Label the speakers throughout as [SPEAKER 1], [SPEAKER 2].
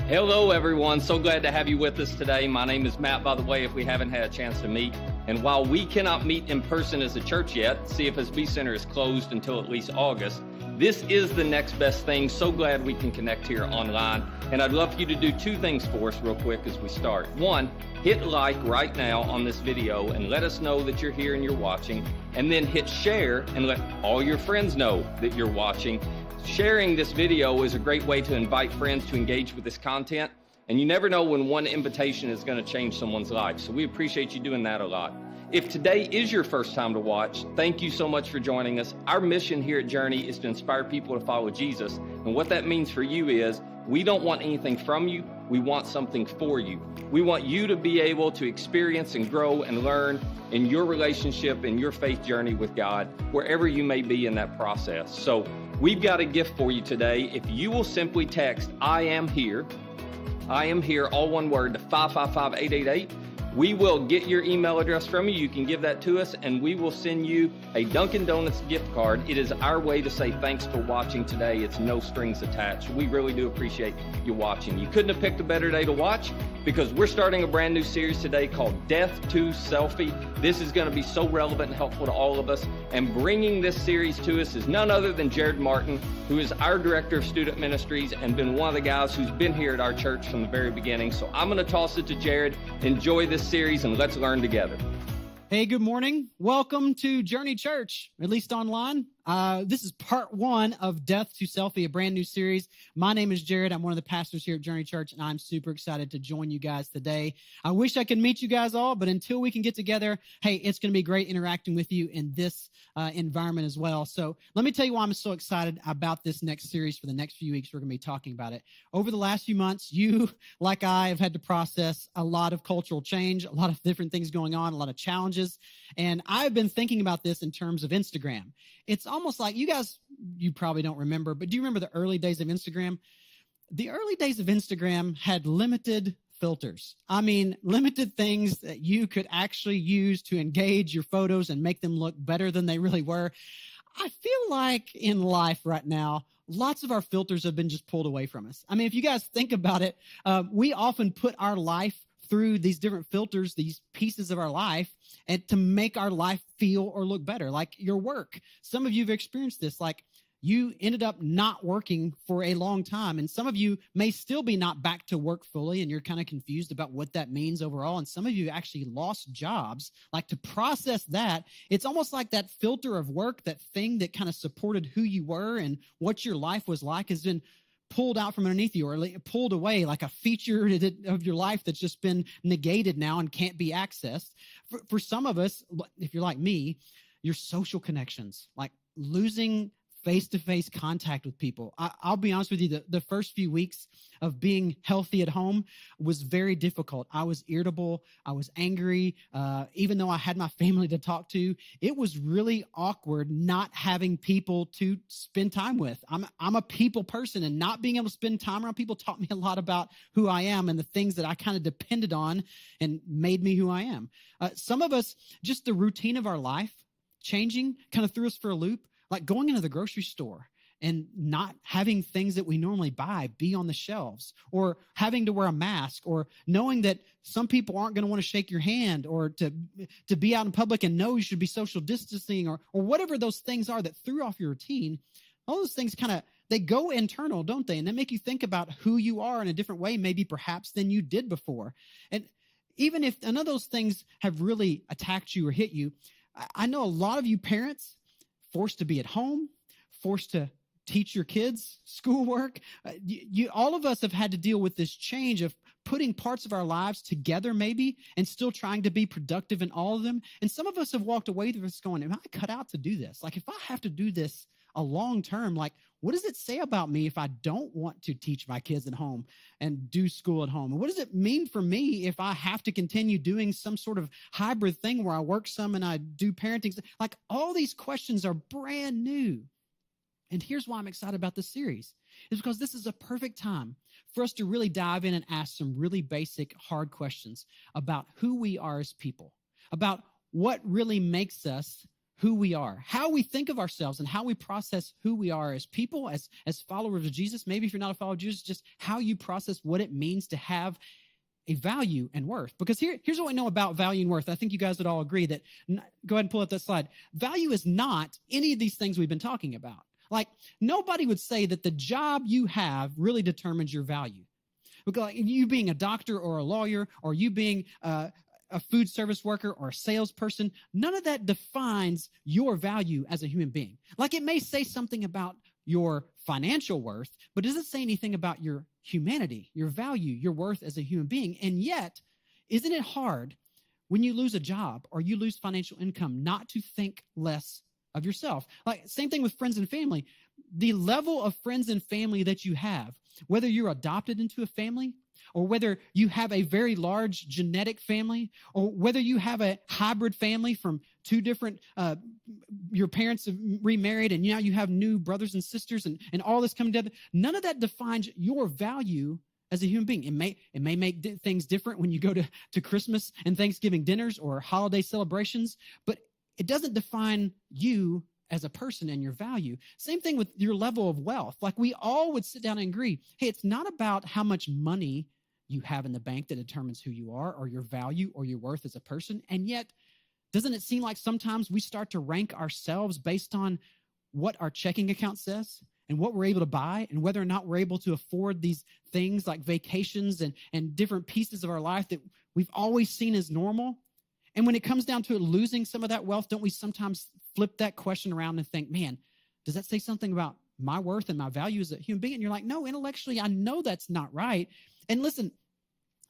[SPEAKER 1] Hello, everyone. So glad to have you with us today. My name is Matt, by the way, if we haven't had a chance to meet. And while we cannot meet in person as a church yet, CFSB Center is closed until at least August, this is the next best thing. So glad we can connect here online. And I'd love for you to do two things for us real quick as we start. One, hit like right now on this video and let us know that you're here and you're watching. And then hit share and let all your friends know that you're watching. Sharing this video is a great way to invite friends to engage with this content, and you never know when one invitation is going to change someone's life, so we appreciate you doing that a lot. If today is your first time to watch, thank you so much for joining us. Our mission here at Journey is to inspire people to follow Jesus, and what that means for you is we don't want anything from you, we want something for you. We want you to be able to experience and grow and learn in your relationship and your faith journey with God, wherever you may be in that process. So we've got a gift for you today. If you will simply text, I am here, all one word, to 555-888, we will get your email address from you. You can give that to us, and we will send you a Dunkin' Donuts gift card. It is our way to say thanks for watching today. It's no strings attached. We really do appreciate you watching. You couldn't have picked a better day to watch because we're starting a brand new series today called Death to Selfie. This is going to be so relevant and helpful to all of us. And bringing this series to us is none other than Jared Martin, who is our Director of Student Ministries and been one of the guys who's been here at our church from the very beginning. So I'm going to toss it to Jared. Enjoy this series and let's learn together.
[SPEAKER 2] Hey, good morning. Welcome to Journey Church, at least online. This is part one of Death to Selfie, a brand new series. My name is Jared. I'm one of the pastors here at Journey Church, and I'm super excited to join you guys today. I wish I could meet you guys all, but until we can get together, hey, it's going to be great interacting with you in this environment as well. So let me tell you why I'm so excited about this next series for the next few weeks. We're going to be talking about it. Over the last few months, you, like I, have had to process a lot of cultural change, a lot of different things going on, a lot of challenges. And I've been thinking about this in terms of Instagram. It's almost like you probably don't remember, but do you remember the early days of Instagram? The early days of Instagram had limited filters. I mean, limited things that you could actually use to engage your photos and make them look better than they really were. I feel like in life right now, lots of our filters have been just pulled away from us. I mean, if you guys think about it, we often put our life through these different filters, these pieces of our life, and to make our life feel or look better, like your work. Some of you have experienced this, like you ended up not working for a long time, and some of you may still be not back to work fully, and you're kind of confused about what that means overall, and some of you actually lost jobs. Like, to process that, it's almost like that filter of work, that thing that kind of supported who you were and what your life was like, has been pulled out from underneath you, or pulled away, like a feature of your life that's just been negated now and can't be accessed. For some of us, if you're like me, your social connections, like losing face-to-face contact with people. I'll be honest with you, the first few weeks of being healthy at home was very difficult. I was irritable. I was angry. Even though I had my family to talk to, it was really awkward not having people to spend time with. I'm a people person, and not being able to spend time around people taught me a lot about who I am and the things that I kind of depended on and made me who I am. Some of us, just the routine of our life changing kind of threw us for a loop. Like going into the grocery store and not having things that we normally buy be on the shelves, or having to wear a mask, or knowing that some people aren't going to want to shake your hand, or to be out in public and know you should be social distancing, or whatever those things are that threw off your routine. All those things they go internal, don't they? And they make you think about who you are in a different way, maybe perhaps than you did before. And even if none of those things have really attacked you or hit you, I know a lot of you parents, forced to be at home, forced to teach your kids schoolwork. All of us have had to deal with this change of putting parts of our lives together maybe and still trying to be productive in all of them. And some of us have walked away from this going, am I cut out to do this? Like, if I have to do this a long term, like, what does it say about me if I don't want to teach my kids at home and do school at home? And what does it mean for me if I have to continue doing some sort of hybrid thing where I work some and I do parenting? Like, all these questions are brand new. And here's why I'm excited about this series, is because this is a perfect time for us to really dive in and ask some really basic, hard questions about who we are as people, about what really makes us who we are, how we think of ourselves, and how we process who we are as people, as followers of Jesus. Maybe if you're not a follower of Jesus, just how you process what it means to have a value and worth. Because here's what we know about value and worth. I think you guys would all agree that, go ahead and pull up that slide. Value is not any of these things we've been talking about. Like, nobody would say that the job you have really determines your value. Because like, you being a doctor or a lawyer, or you being a food service worker or a salesperson, none of that defines your value as a human being. Like, it may say something about your financial worth, but it doesn't say anything about your humanity, your value, your worth as a human being. And yet, isn't it hard when you lose a job or you lose financial income not to think less of yourself? Like, same thing with friends and family. The level of friends and family that you have, whether you're adopted into a family, or whether you have a very large genetic family, or whether you have a hybrid family from two different, your parents have remarried and now you have new brothers and sisters and all this coming together, none of that defines your value as a human being. It may make things different when you go to Christmas and Thanksgiving dinners or holiday celebrations, but it doesn't define you as a person and your value. Same thing with your level of wealth. Like, we all would sit down and agree, hey, it's not about how much money you have in the bank that determines who you are or your value or your worth as a person. And yet, doesn't it seem like sometimes we start to rank ourselves based on what our checking account says and what we're able to buy and whether or not we're able to afford these things like vacations and different pieces of our life that we've always seen as normal? And when it comes down to it, losing some of that wealth, don't we sometimes flip that question around and think, man, does that say something about my worth and my value as a human being? And you're like, no, intellectually, I know that's not right. And listen,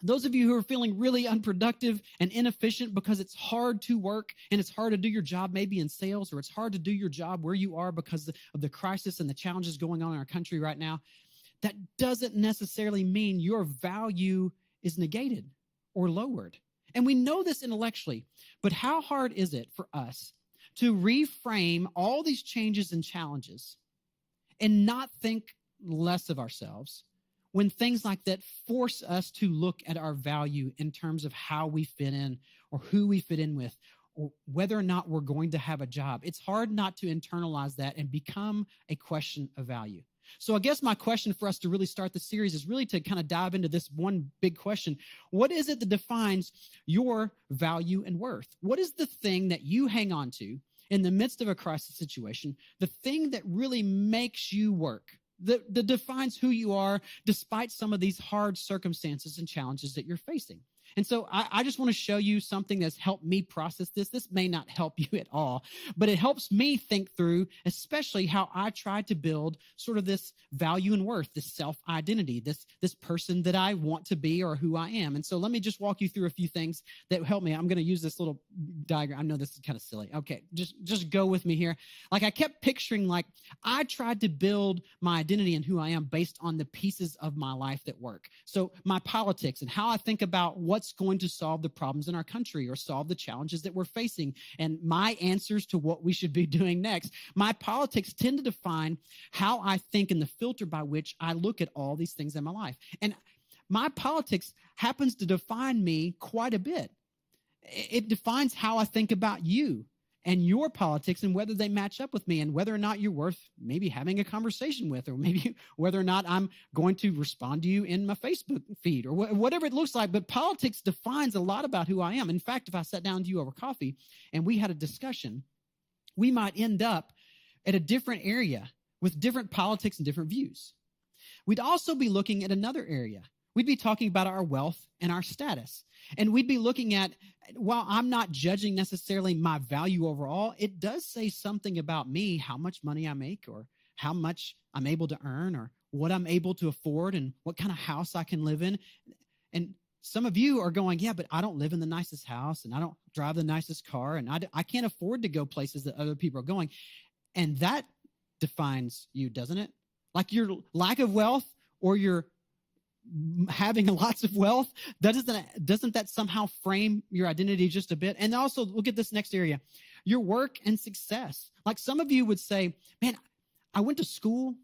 [SPEAKER 2] those of you who are feeling really unproductive and inefficient because it's hard to work and it's hard to do your job maybe in sales, or it's hard to do your job where you are because of the crisis and the challenges going on in our country right now, that doesn't necessarily mean your value is negated or lowered. And we know this intellectually, but how hard is it for us to reframe all these changes and challenges and not think less of ourselves when things like that force us to look at our value in terms of how we fit in or who we fit in with, or whether or not we're going to have a job? It's hard not to internalize that and become a question of value. So I guess my question for us to really start the series is really to kind of dive into this one big question. What is it that defines your value and worth? What is the thing that you hang on to in the midst of a crisis situation, the thing that really makes you work, that defines who you are despite some of these hard circumstances and challenges that you're facing? And so I just want to show you something that's helped me process this. This may not help you at all, but it helps me think through, especially how I tried to build sort of this value and worth, this self-identity, this person that I want to be or who I am. And so let me just walk you through a few things that help me. I'm going to use this little diagram. I know this is kind of silly. Okay, just go with me here. Like, I kept picturing, like, I tried to build my identity and who I am based on the pieces of my life that work. So my politics and how I think about what's going to solve the problems in our country or solve the challenges that we're facing, and my answers to what we should be doing next. My politics tend to define how I think and the filter by which I look at all these things in my life. And my politics happens to define me quite a bit. It defines how I think about you and your politics and whether they match up with me and whether or not you're worth maybe having a conversation with, or maybe whether or not I'm going to respond to you in my Facebook feed or whatever it looks like. But politics defines a lot about who I am. In fact, if I sat down with you over coffee and we had a discussion, we might end up at a different area with different politics and different views. We'd also be looking at another area. We'd be talking about our wealth and our status. And we'd be looking at, while I'm not judging necessarily my value overall, it does say something about me, how much money I make or how much I'm able to earn or what I'm able to afford and what kind of house I can live in. And some of you are going, yeah, but I don't live in the nicest house and I don't drive the nicest car and I can't afford to go places that other people are going. And that defines you, doesn't it? Like, your lack of wealth or your having lots of wealth, doesn't that somehow frame your identity just a bit? And also, look at this next area, your work and success. Like, some of you would say, man, I went to school,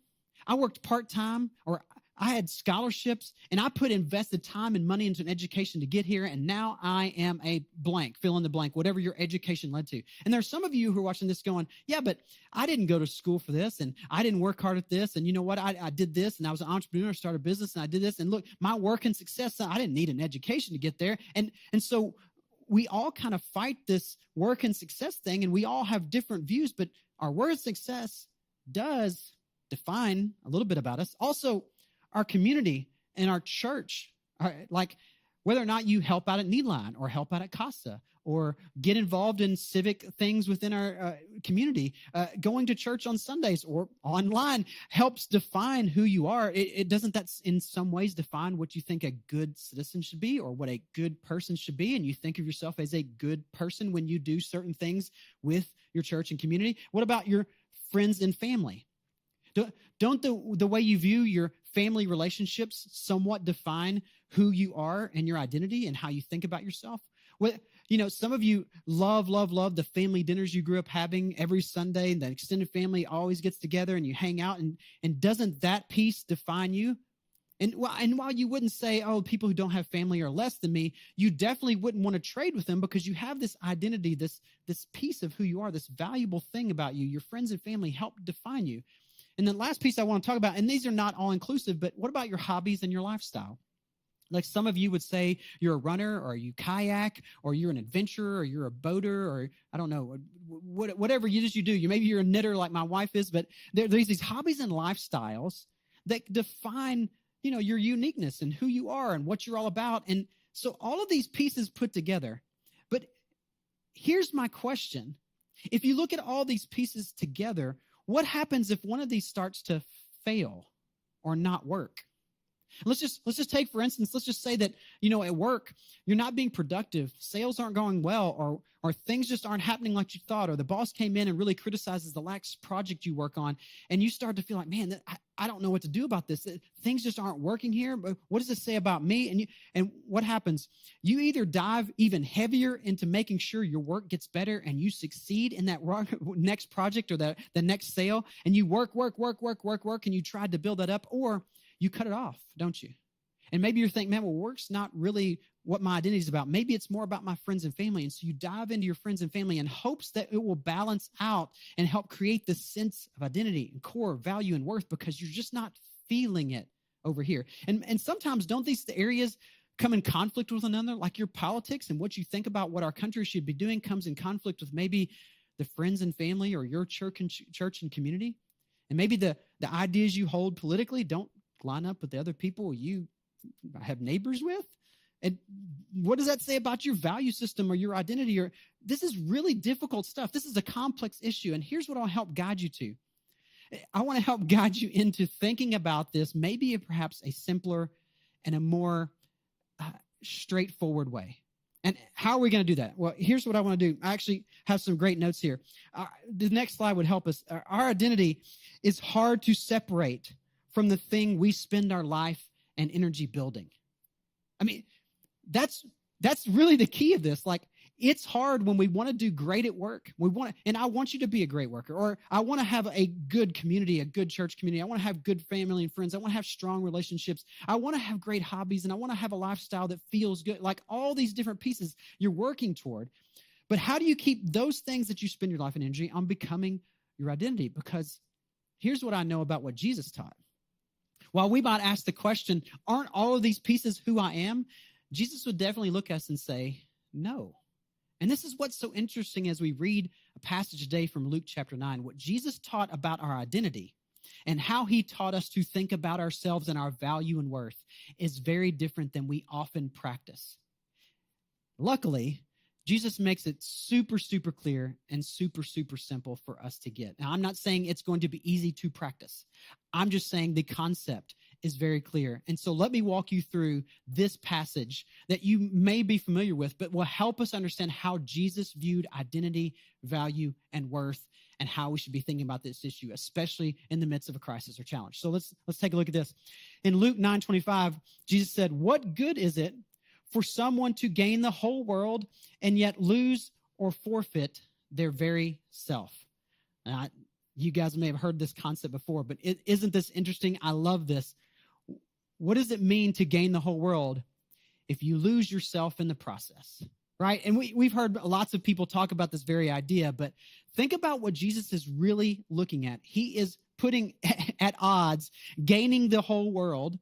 [SPEAKER 2] I worked part-time, or I had scholarships, and I invested time and money into an education to get here, and now I am a blank, fill in the blank, whatever your education led to. And there's some of you who are watching this going, yeah, but I didn't go to school for this, and I didn't work hard at this, and you know what? I did this, and I was an entrepreneur, started a business, and I did this, and look, my work and success, I didn't need an education to get there. And so we all kind of fight this work and success thing, and we all have different views, but our word success does define a little bit about us. Also, our community and our church, like whether or not you help out at Needline or help out at Casa or get involved in civic things within our community, going to church on Sundays or online helps define who you are. It doesn't that in some ways define what you think a good citizen should be or what a good person should be, and you think of yourself as a good person when you do certain things with your church and community. What about your friends and family? Don't the way you view your family relationships somewhat define who you are and your identity and how you think about yourself? Well, some of you love the family dinners you grew up having every Sunday, and the extended family always gets together and you hang out, and doesn't that piece define you? And while you wouldn't say, oh, people who don't have family are less than me, you definitely wouldn't want to trade with them because you have this identity, this piece of who you are, this valuable thing about you. Your friends and family help define you. And the last piece I want to talk about, and these are not all inclusive, but what about your hobbies and your lifestyle? Like some of you would say you're a runner, or you kayak, or you're an adventurer, or you're a boater, or I don't know, whatever you do. Maybe you're a knitter like my wife is, but there's these hobbies and lifestyles that define, your uniqueness and who you are and what you're all about. And so all of these pieces put together. But here's my question. If you look at all these pieces together, what happens if one of these starts to fail or not work? Let's just take, for instance, let's just say that, at work, you're not being productive, sales aren't going well, or things just aren't happening like you thought, or the boss came in and really criticizes the last project you work on, and you start to feel like, man, I don't know what to do about this. Things just aren't working here. But what does this say about me? And what happens? You either dive even heavier into making sure your work gets better and you succeed in that next project or the next sale, and you work, and you tried to build that up, or you cut it off, don't you? And maybe you're thinking, man, well, work's not really what my identity is about. Maybe it's more about my friends and family. And so you dive into your friends and family in hopes that it will balance out and help create this sense of identity and core value and worth, because you're just not feeling it over here. And sometimes don't these areas come in conflict with one another? Like your politics and what you think about what our country should be doing comes in conflict with maybe the friends and family or your church and community. And maybe the ideas you hold politically don't line up with the other people you have neighbors with. And what does that say about your value system or your identity? Or this is really difficult stuff. This is a complex issue. And here's what I'll help guide you to. I want to help guide you into thinking about this, maybe perhaps a simpler and a more straightforward way. And how are we going to do that? Well, here's what I want to do. I actually have some great notes here. The next slide would help us. Our identity is hard to separate from the thing we spend our life and energy building. I mean, that's really the key of this. Like, it's hard when we want to do great at work. And I want you to be a great worker, or I want to have a good community, a good church community. I want to have good family and friends. I want to have strong relationships. I want to have great hobbies, and I want to have a lifestyle that feels good. Like all these different pieces you're working toward. But how do you keep those things that you spend your life and energy on becoming your identity? Because here's what I know about what Jesus taught. While we might ask the question, aren't all of these pieces who I am? Jesus would definitely look at us and say, no. And this is what's so interesting as we read a passage today from Luke chapter 9. What Jesus taught about our identity and how he taught us to think about ourselves and our value and worth is very different than we often practice. Luckily, Jesus makes it super, super clear and super, super simple for us to get. Now, I'm not saying it's going to be easy to practice. I'm just saying the concept is very clear. And so let me walk you through this passage that you may be familiar with, but will help us understand how Jesus viewed identity, value, and worth, and how we should be thinking about this issue, especially in the midst of a crisis or challenge. So let's take a look at this. In Luke 9:25, Jesus said, "What good is it for someone to gain the whole world and yet lose or forfeit their very self?" You guys may have heard this concept before, but isn't this interesting? I love this. what does it mean to gain the whole world if you lose yourself in the process? Right? And we've heard lots of people talk about this very idea, but think about what Jesus is really looking at. He is putting at odds, gaining the whole world,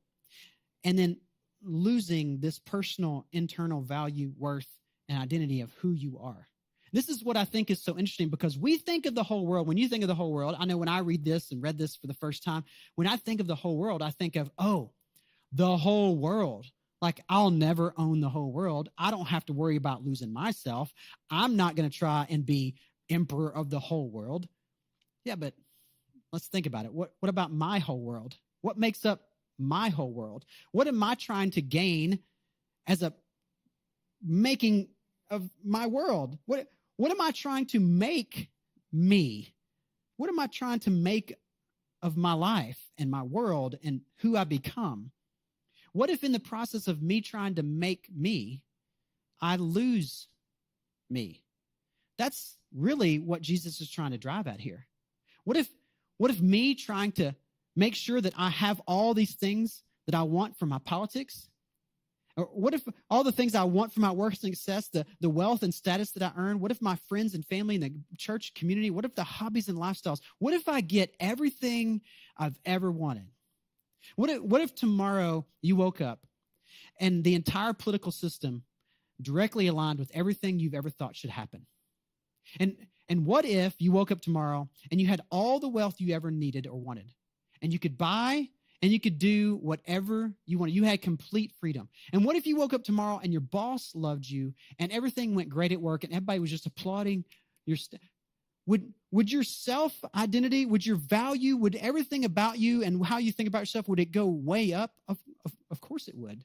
[SPEAKER 2] and then losing this personal, internal value, worth, and identity of who you are. This is what I think is so interesting, because we think of the whole world. When you think of the whole world, I know when I read this and read this for the first time, when I think of the whole world, I think of, oh, the whole world. Like, I'll never own the whole world. I don't have to worry about losing myself. I'm not going to try and be emperor of the whole world. Yeah, but let's think about it. What about my whole world? What makes up my whole world? What am I trying to gain as a making of my world? What am I trying to make me? What am I trying to make of my life and my world and who I become? What if in the process of me trying to make me, I lose me? That's really what Jesus is trying to drive at here. What if me trying to make sure that I have all these things that I want for my politics? Or what if all the things I want for my work and success, the wealth and status that I earn, what if my friends and family and the church community, what if the hobbies and lifestyles, what if I get everything I've ever wanted? What if tomorrow you woke up and the entire political system directly aligned with everything you've ever thought should happen? And what if you woke up tomorrow and you had all the wealth you ever needed or wanted, and you could buy and you could do whatever you wanted? You had complete freedom. And what if you woke up tomorrow and your boss loved you and everything went great at work and everybody was just applauding your Would your self-identity, would your value, would everything about you and how you think about yourself, would it go way up? Of course it would.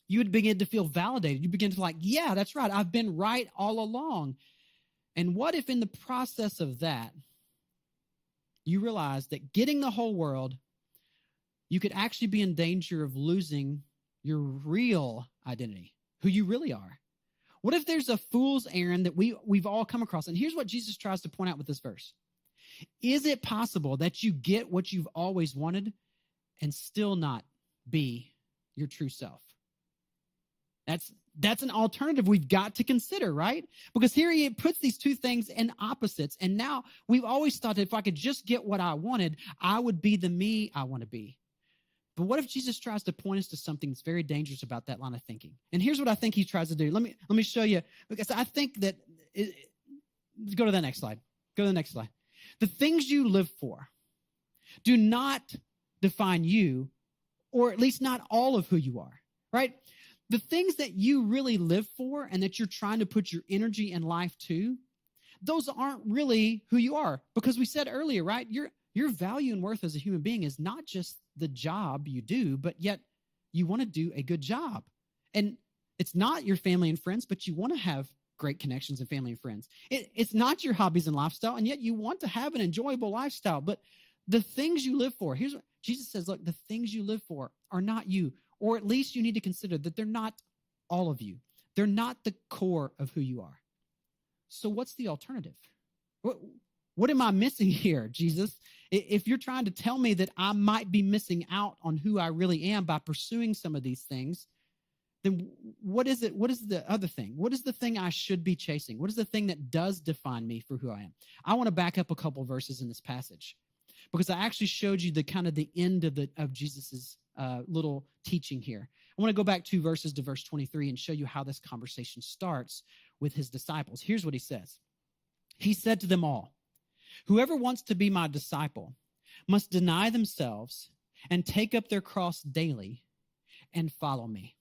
[SPEAKER 2] You would begin to feel validated. You begin to like, yeah, that's right. I've been right all along. And what if in the process of that, you realize that getting the whole world, you could actually be in danger of losing your real identity, who you really are? What if there's a fool's errand that we've all come across? And here's what Jesus tries to point out with this verse. Is it possible that you get what you've always wanted and still not be your true self? That's an alternative we've got to consider, right? Because here he puts these two things in opposites. And now we've always thought that if I could just get what I wanted, I would be the me I want to be. But what if Jesus tries to point us to something that's very dangerous about that line of thinking? And here's what I think he tries to do. Let me show you, because I think that go to the next slide. Go to the next slide. The things you live for do not define you, or at least not all of who you are, right? The things that you really live for and that you're trying to put your energy and life to, those aren't really who you are. Because we said earlier, right? Your value and worth as a human being is not just the job you do, but yet you want to do a good job. And it's not your family and friends, but you want to have great connections and family and friends. It's not your hobbies and lifestyle, and yet you want to have an enjoyable lifestyle. But the things you live for, here's what Jesus says, look, the things you live for are not you, or at least you need to consider that they're not all of you. They're not the core of who you are. So what's the alternative? What am I missing here, Jesus? If you're trying to tell me that I might be missing out on who I really am by pursuing some of these things, then what is it? What is the other thing? What is the thing I should be chasing? What is the thing that does define me for who I am? I want to back up a couple verses in this passage, because I actually showed you the kind of the end of Jesus's little teaching here. I want to go back 2 verses to verse 23 and show you how this conversation starts with his disciples. Here's what he says. He said to them all, "Whoever wants to be my disciple must deny themselves and take up their cross daily and follow me."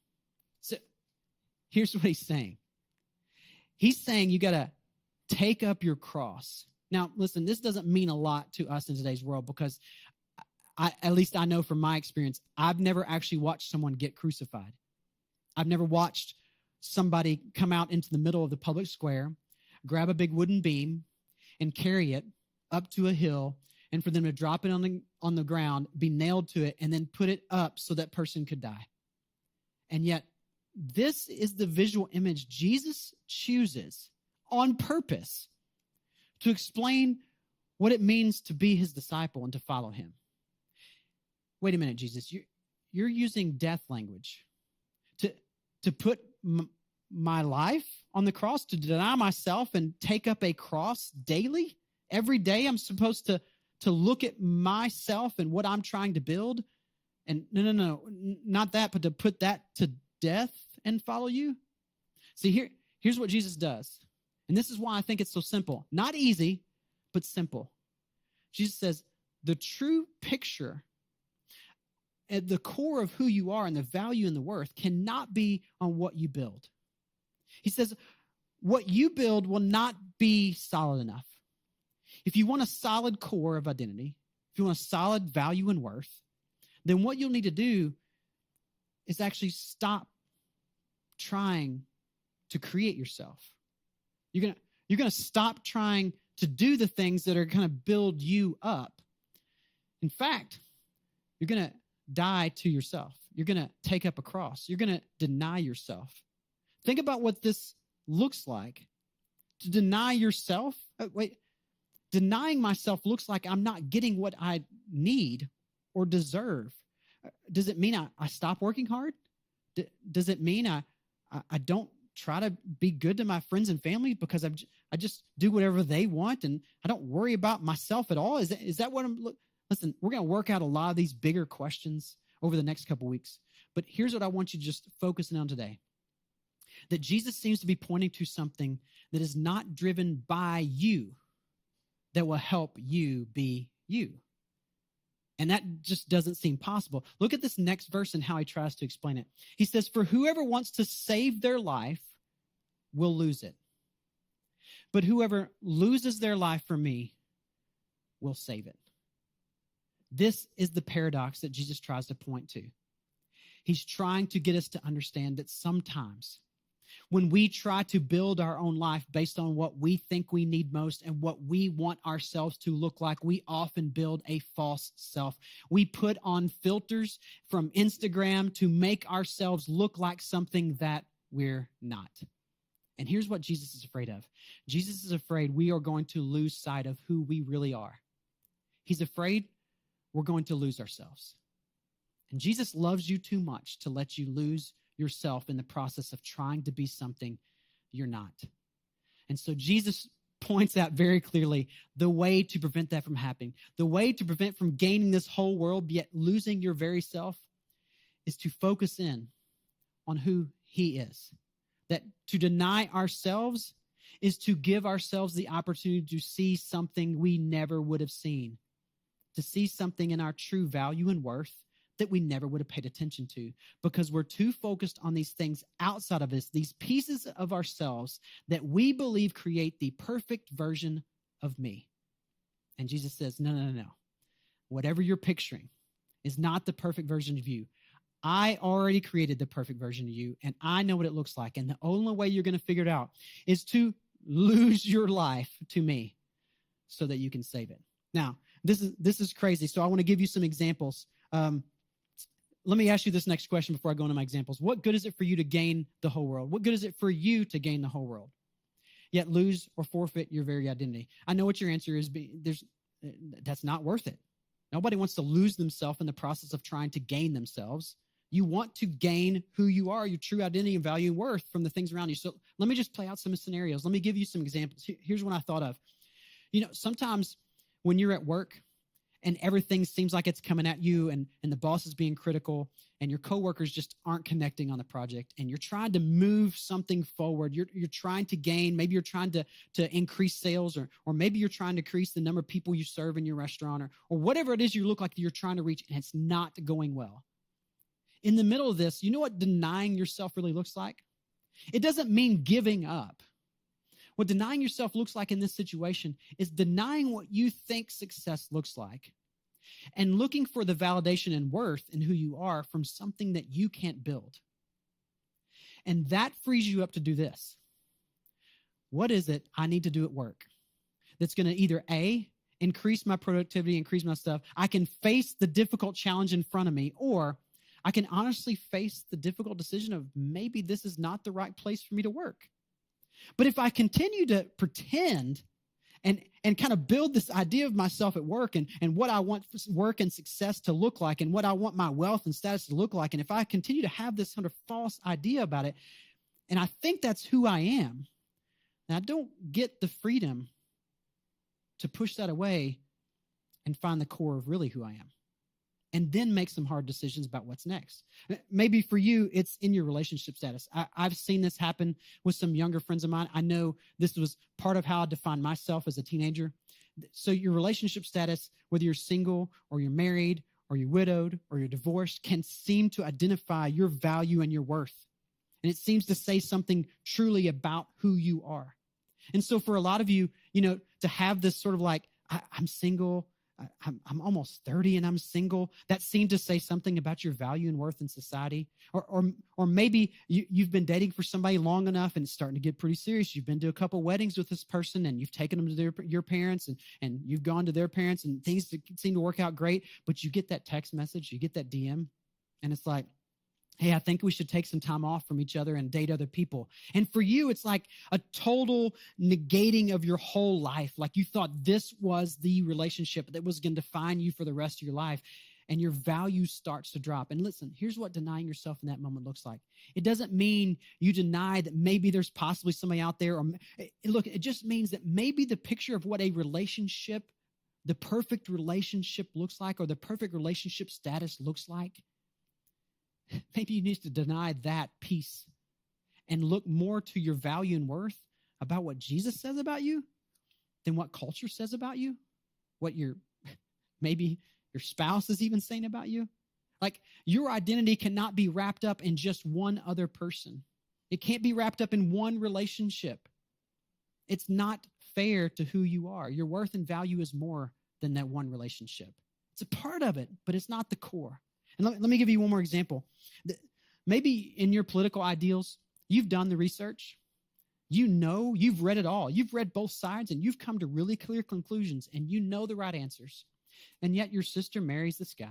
[SPEAKER 2] So here's what he's saying. He's saying you got to take up your cross. Now, listen, this doesn't mean a lot to us in today's world, because at least I know from my experience, I've never actually watched someone get crucified. I've never watched somebody come out into the middle of the public square, grab a big wooden beam and carry it up to a hill, and for them to drop it on the ground, be nailed to it, and then put it up so that person could die. And yet, this is the visual image Jesus chooses on purpose to explain what it means to be his disciple and to follow him. Wait a minute, Jesus. you're using death language to put my life on the cross, to deny myself and take up a cross daily. Every day I'm supposed to look at myself and what I'm trying to build. And no, not that, but to put that to death and follow you. See, here's what Jesus does. And this is why I think it's so simple. Not easy, but simple. Jesus says, the true picture at the core of who you are and the value and the worth cannot be on what you build. He says, what you build will not be solid enough. If you want a solid core of identity, if you want a solid value and worth, then what you'll need to do is actually stop trying to create yourself. You're going to stop trying to do the things that are going to build you up. In fact, you're going to die to yourself. You're going to take up a cross. You're going to deny yourself. Think about what this looks like. To deny yourself. Denying myself looks like I'm not getting what I need or deserve. Does it mean I stop working hard? Does it mean I don't try to be good to my friends and family because I just do whatever they want and I don't worry about myself at all? Is that what listen, we're going to work out a lot of these bigger questions over the next couple weeks. But here's what I want you to just focus on today. That Jesus seems to be pointing to something that is not driven by you that will help you be you. And that just doesn't seem possible. Look at this next verse and how he tries to explain it. He says, for whoever wants to save their life will lose it. But whoever loses their life for me will save it. This is the paradox that Jesus tries to point to. He's trying to get us to understand that sometimes when we try to build our own life based on what we think we need most and what we want ourselves to look like, we often build a false self. We put on filters from Instagram to make ourselves look like something that we're not. And here's what Jesus is afraid of. Jesus is afraid we are going to lose sight of who we really are. He's afraid we're going to lose ourselves. And Jesus loves you too much to let you lose yourself in the process of trying to be something you're not. And so Jesus points out very clearly the way to prevent that from happening. The way to prevent from gaining this whole world yet losing your very self is to focus in on who he is. That to deny ourselves is to give ourselves the opportunity to see something we never would have seen, to see something in our true value and worth that we never would have paid attention to because we're too focused on these things outside of us, these pieces of ourselves that we believe create the perfect version of me. And Jesus says, no. Whatever you're picturing is not the perfect version of you. I already created the perfect version of you, and I know what it looks like. And the only way you're going to figure it out is to lose your life to me so that you can save it. Now, this is crazy. So I want to give you some examples. Let me ask you this next question before I go into my examples. What good is it for you to gain the whole world? What good is it for you to gain the whole world, yet lose or forfeit your very identity? I know what your answer is. That's not worth it. Nobody wants to lose themselves in the process of trying to gain themselves. You want to gain who you are, your true identity and value and worth from the things around you. So let me just play out some scenarios. Let me give you some examples. Here's one I thought of. Sometimes when you're at work and everything seems like it's coming at you and the boss is being critical and your coworkers just aren't connecting on the project and you're trying to move something forward. You're trying to gain, maybe you're trying to increase sales or maybe you're trying to increase the number of people you serve in your restaurant or whatever it is you look like you're trying to reach and it's not going well. In the middle of this, you know what denying yourself really looks like? It doesn't mean giving up. What denying yourself looks like in this situation is denying what you think success looks like and looking for the validation and worth in who you are from something that you can't build. And that frees you up to do this. What is it I need to do at work that's going to either A, increase my productivity, increase my stuff, I can face the difficult challenge in front of me, or I can honestly face the difficult decision of maybe this is not the right place for me to work. But if I continue to pretend and kind of build this idea of myself at work and what I want work and success to look like and what I want my wealth and status to look like. And if I continue to have this sort of false idea about it, and I think that's who I am, and I don't get the freedom to push that away and find the core of really who I am, and then make some hard decisions about what's next. Maybe for you, it's in your relationship status. I've seen this happen with some younger friends of mine. I know this was part of how I defined myself as a teenager. So your relationship status, whether you're single or you're married or you're widowed or you're divorced, can seem to identify your value and your worth. And it seems to say something truly about who you are. And so for a lot of you, to have this sort of like, I'm single, I'm almost 30 and I'm single, that seemed to say something about your value and worth in society. Or maybe you've been dating for somebody long enough and it's starting to get pretty serious. You've been to a couple weddings with this person and you've taken them to your parents and you've gone to their parents and things seem to work out great, but you get that text message, you get that DM, and it's like, hey, I think we should take some time off from each other and date other people. And for you, it's like a total negating of your whole life. Like you thought this was the relationship that was going to define you for the rest of your life. And your value starts to drop. And listen, here's what denying yourself in that moment looks like. It doesn't mean you deny that maybe there's possibly somebody out there. Look, it just means that maybe the picture of what a relationship, the perfect relationship looks like, or the perfect relationship status looks like, maybe you need to deny that piece and look more to your value and worth about what Jesus says about you than what culture says about you, what maybe your spouse is even saying about you. Like your identity cannot be wrapped up in just one other person. It can't be wrapped up in one relationship. It's not fair to who you are. Your worth and value is more than that one relationship. It's a part of it, but it's not the core. And let me give you one more example. Maybe in your political ideals, you've done the research. You've read it all. You've read both sides and you've come to really clear conclusions and you know the right answers. And yet your sister marries this guy,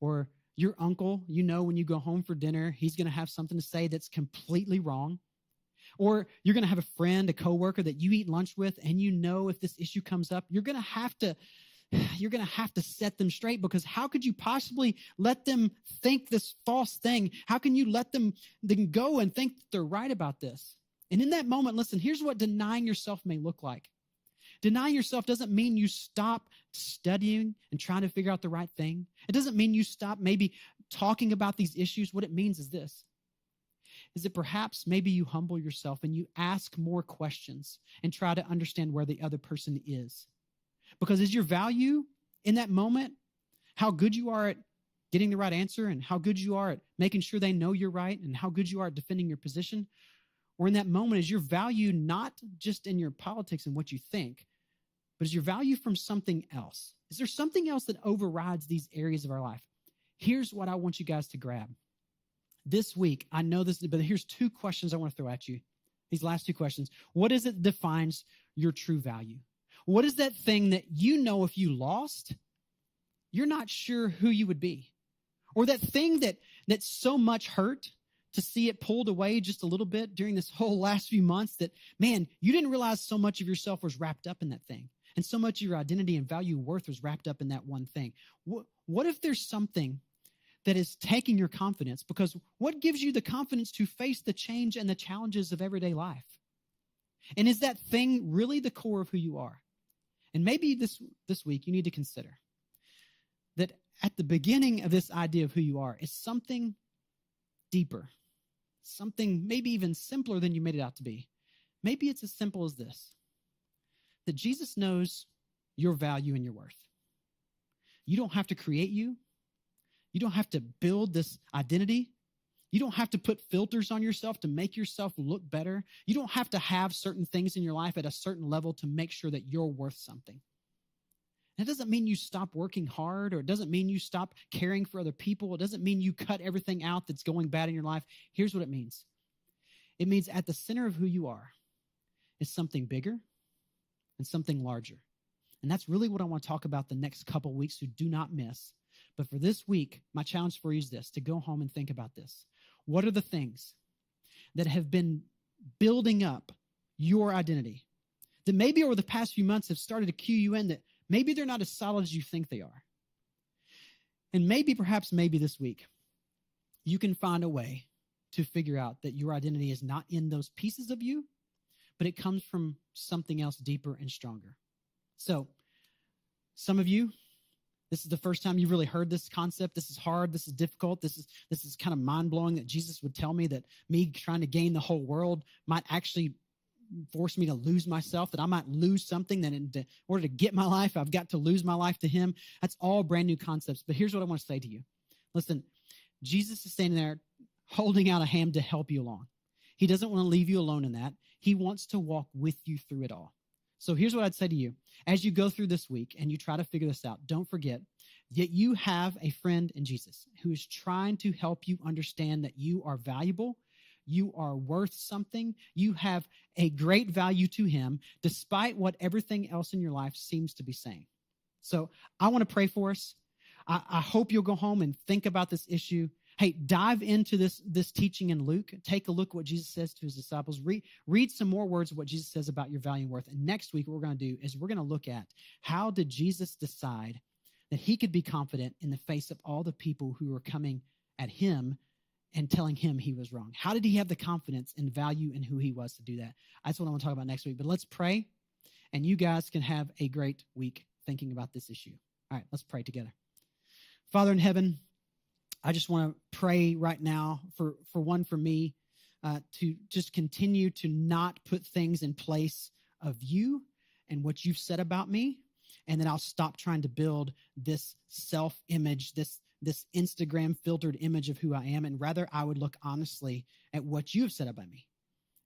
[SPEAKER 2] or your uncle, when you go home for dinner, he's going to have something to say that's completely wrong. Or you're going to have a friend, a coworker that you eat lunch with, and if this issue comes up, you're going to have to set them straight, because how could you possibly let them think this false thing? How can you let them go and think that they're right about this? And in that moment, listen, here's what denying yourself may look like. Denying yourself doesn't mean you stop studying and trying to figure out the right thing. It doesn't mean you stop maybe talking about these issues. What it means is this, is that perhaps maybe you humble yourself and you ask more questions and try to understand where the other person is. Because is your value in that moment how good you are at getting the right answer and how good you are at making sure they know you're right and how good you are at defending your position? Or in that moment, is your value not just in your politics and what you think, but is your value from something else? Is there something else that overrides these areas of our life? Here's what I want you guys to grab. This week, I know this, but here's two questions I want to throw at you. These last two questions. What is it that defines your true value? What is that thing that if you lost, you're not sure who you would be? Or that thing that so much hurt to see it pulled away just a little bit during this whole last few months that, man, you didn't realize so much of yourself was wrapped up in that thing. And so much of your identity and value worth was wrapped up in that one thing. What if there's something that is taking your confidence? Because what gives you the confidence to face the change and the challenges of everyday life? And is that thing really the core of who you are? And maybe this week you need to consider that at the beginning of this idea of who you are is something deeper, something maybe even simpler than you made it out to be. Maybe it's as simple as this, that Jesus knows your value and your worth. You don't have to create you. You don't have to build this identity. You don't have to put filters on yourself to make yourself look better. You don't have to have certain things in your life at a certain level to make sure that you're worth something. That doesn't mean you stop working hard, or it doesn't mean you stop caring for other people. It doesn't mean you cut everything out that's going bad in your life. Here's what it means. It means at the center of who you are is something bigger and something larger. And that's really what I want to talk about the next couple weeks, so do not miss. But for this week, my challenge for you is this, to go home and think about this. What are the things that have been building up your identity, that maybe over the past few months have started to cue you in that maybe they're not as solid as you think they are. And perhaps this week, you can find a way to figure out that your identity is not in those pieces of you, but it comes from something else deeper and stronger. So some of you, this is the first time you've really heard this concept. This is hard. This is difficult. This is kind of mind-blowing that Jesus would tell me that me trying to gain the whole world might actually force me to lose myself, that I might lose something, that in order to get my life, I've got to lose my life to him. That's all brand new concepts. But here's what I want to say to you. Listen, Jesus is standing there holding out a hand to help you along. He doesn't want to leave you alone in that. He wants to walk with you through it all. So here's what I'd say to you. As you go through this week and you try to figure this out, don't forget that you have a friend in Jesus who is trying to help you understand that you are valuable, you are worth something, you have a great value to him, despite what everything else in your life seems to be saying. So I want to pray for us. I hope you'll go home and think about this issue. Hey, dive into this teaching in Luke. Take a look at what Jesus says to his disciples. Read some more words of what Jesus says about your value and worth. And next week, what we're going to do is we're going to look at how did Jesus decide that he could be confident in the face of all the people who were coming at him and telling him he was wrong. How did he have the confidence and value in who he was to do that? That's what I want to talk about next week. But let's pray, and you guys can have a great week thinking about this issue. All right, let's pray together. Father in heaven, I just want to pray right now for me to just continue to not put things in place of you and what you've said about me, and then I'll stop trying to build this self-image, this Instagram filtered image of who I am, and rather I would look honestly at what you have said about me.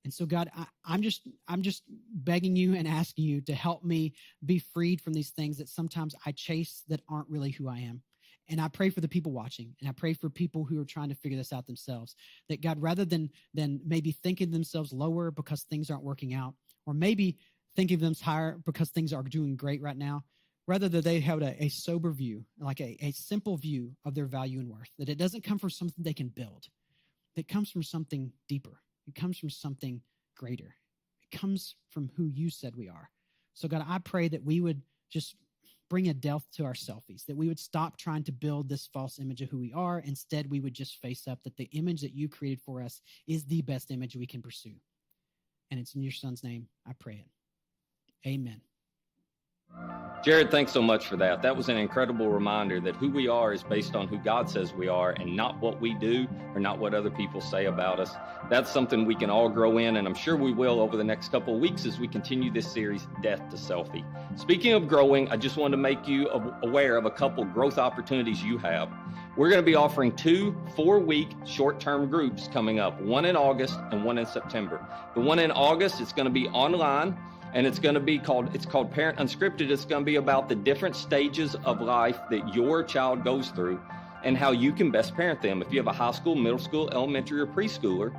[SPEAKER 2] And so, God, I'm just begging you and asking you to help me be freed from these things that sometimes I chase that aren't really who I am. And I pray for the people watching, and I pray for people who are trying to figure this out themselves, that God, rather than maybe thinking themselves lower because things aren't working out, or maybe thinking of them higher because things are doing great right now, rather that they have a sober view, like a simple view of their value and worth, that it doesn't come from something they can build. It comes from something deeper. It comes from something greater. It comes from who you said we are. So God, I pray that we would just bring a death to our selfies, that we would stop trying to build this false image of who we are. Instead, we would just face up that the image that you created for us is the best image we can pursue. And it's in your son's name I pray it. Amen.
[SPEAKER 1] Jared, thanks so much for that. That was an incredible reminder that who we are is based on who God says we are and not what we do or not what other people say about us. That's something we can all grow in, and I'm sure we will over the next couple of weeks as we continue this series, Death to Selfie. Speaking of growing, I just wanted to make you aware of a couple growth opportunities you have. We're going to be offering 2 4-week short-term groups coming up, one in August and one in September. The one in August is going to be online, and it's called Parent Unscripted. It's going to be about the different stages of life that your child goes through and how you can best parent them. If you have a high school, middle school, elementary, or preschooler,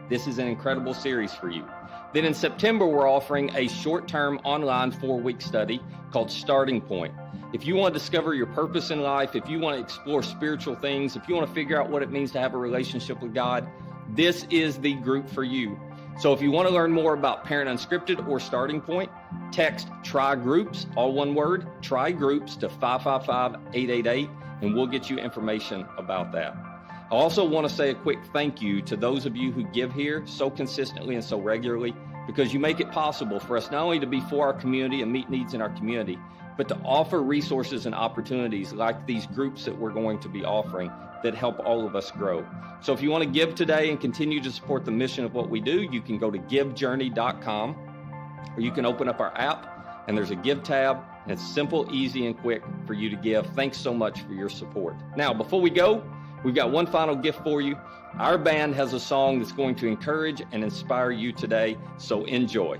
[SPEAKER 1] this is an incredible series for you. Then in September, we're offering a short-term online 4-week study called Starting Point. If you want to discover your purpose in life, if you want to explore spiritual things, if you want to figure out what it means to have a relationship with God, this is the group for you. So if you want to learn more about Parent Unscripted or Starting Point, text Try Groups, all one word, Try Groups to 555-888, and we'll get you information about that. I also want to say a quick thank you to those of you who give here so consistently and so regularly, because you make it possible for us not only to be for our community and meet needs in our community, but to offer resources and opportunities like these groups that we're going to be offering that help all of us grow. So if you want to give today and continue to support the mission of what we do, you can go to givejourney.com, or you can open up our app and there's a give tab, and it's simple, easy, and quick for you to give. Thanks so much for your support. Now, before we go, we've got one final gift for you. Our band has a song that's going to encourage and inspire you today, so enjoy.